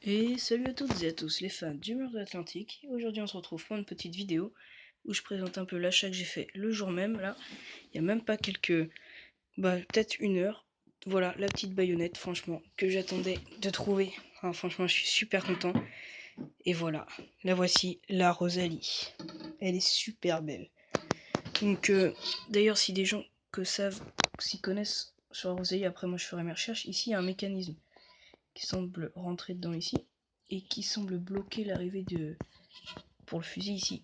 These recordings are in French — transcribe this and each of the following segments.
Et salut à toutes et à tous les fans du mur de l'Atlantique. Aujourd'hui on se retrouve pour une petite vidéo où je présente un peu l'achat que j'ai fait le jour même. Là, il n'y a même pas peut-être une heure. Voilà la petite baïonnette, franchement, que j'attendais de trouver. Enfin, franchement, je suis super content. Et voilà, la voici, la Rosalie. Elle est super belle. Donc, d'ailleurs, si des gens s'y connaissent sur la Rosalie, après moi je ferai mes recherches. Ici, il y a un mécanisme qui semble rentrer dedans ici et qui semble bloquer l'arrivée pour le fusil ici.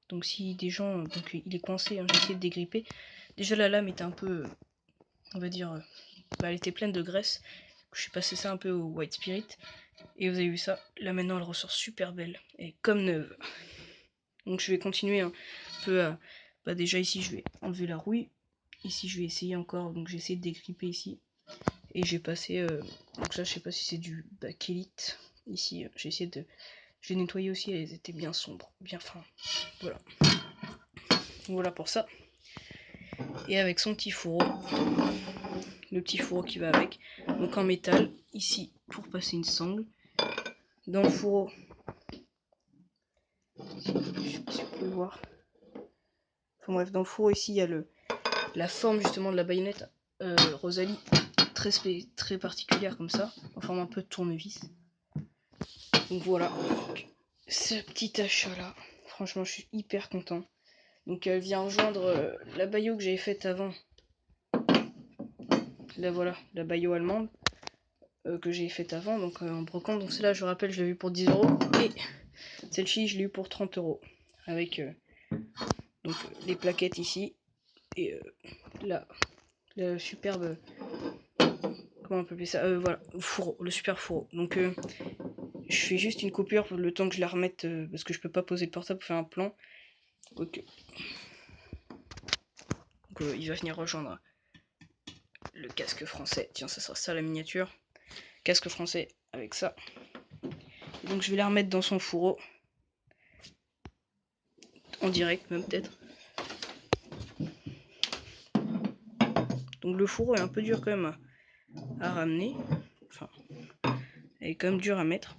Donc si des gens, donc il est coincé, hein, j'ai essayé de dégripper. Déjà la lame était un peu, on va dire, elle était pleine de graisse. Je suis passé ça un peu au White Spirit et vous avez vu ça. Là maintenant elle ressort super belle et comme neuve. Donc je vais continuer un peu à, déjà ici je vais enlever la rouille. Ici je vais essayer encore, donc j'ai essayé de dégripper ici. Et j'ai passé, donc là je sais pas si c'est du bakélite. Ici j'ai essayé de, j'ai nettoyé aussi, elles étaient bien sombres, bien fins. Voilà. Voilà pour ça. Et avec son petit fourreau, le petit fourreau qui va avec, donc en métal, ici pour passer une sangle. Dans le fourreau, si vous pouvez voir. Enfin bref, dans le fourreau ici il y a la forme justement de la baïonnette Rosalie, très particulière comme ça, en forme un peu de tournevis. Donc voilà, ce petit achat là, franchement je suis hyper content. Donc elle vient rejoindre la baillot que j'avais faite avant. Là voilà, la baillot allemande que j'ai faite avant, donc en brocante. Donc celle-là, je rappelle, je l'ai eu pour 10 €. Et celle-ci, je l'ai eu pour 30 €. Avec donc les plaquettes ici. Et là, le superbe... Comment on peut appeler ça, voilà, fourreau, le super fourreau. Donc je fais juste une coupure pour le temps que je la remette, parce que je peux pas poser le portable pour faire un plan. Donc il va venir rejoindre le casque français. Tiens, ça sera ça la miniature. Casque français avec ça. Et donc je vais la remettre dans son fourreau. En direct même peut-être. Donc le fourreau est un peu dur quand même à ramener. Enfin, elle est quand même dure à mettre.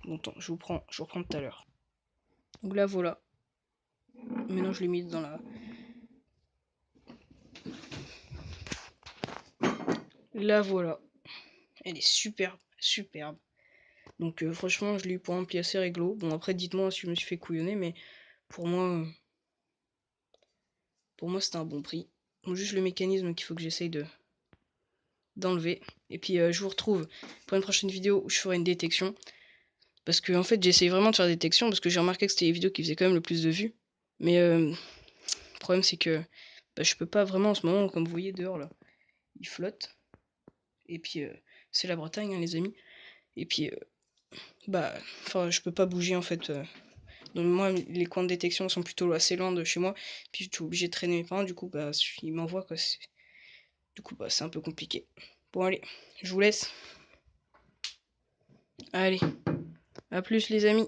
Bon, attends, je vous reprends tout à l'heure. Donc là voilà. Maintenant je l'ai mise dans la... Là voilà. Elle est superbe, superbe. Donc franchement je l'ai eu pour un prix assez réglo. Bon après dites-moi si je me suis fait couillonner, mais pour moi c'était un bon prix. Donc juste le mécanisme qu'il faut que j'essaye d'enlever. Et puis je vous retrouve pour une prochaine vidéo où je ferai une détection. Parce que en fait j'essaye vraiment de faire des détections parce que j'ai remarqué que c'était les vidéos qui faisaient quand même le plus de vues. Mais le problème c'est que je peux pas vraiment en ce moment, comme vous voyez dehors là, il flotte. Et puis c'est la Bretagne hein, les amis. Et puis je peux pas bouger en fait. Donc moi les coins de détection sont plutôt assez loin de chez moi. Puis je suis obligé de traîner mes parents, du coup ils m'envoient quoi. Du coup c'est un peu compliqué. Bon allez, je vous laisse. Allez, à plus les amis.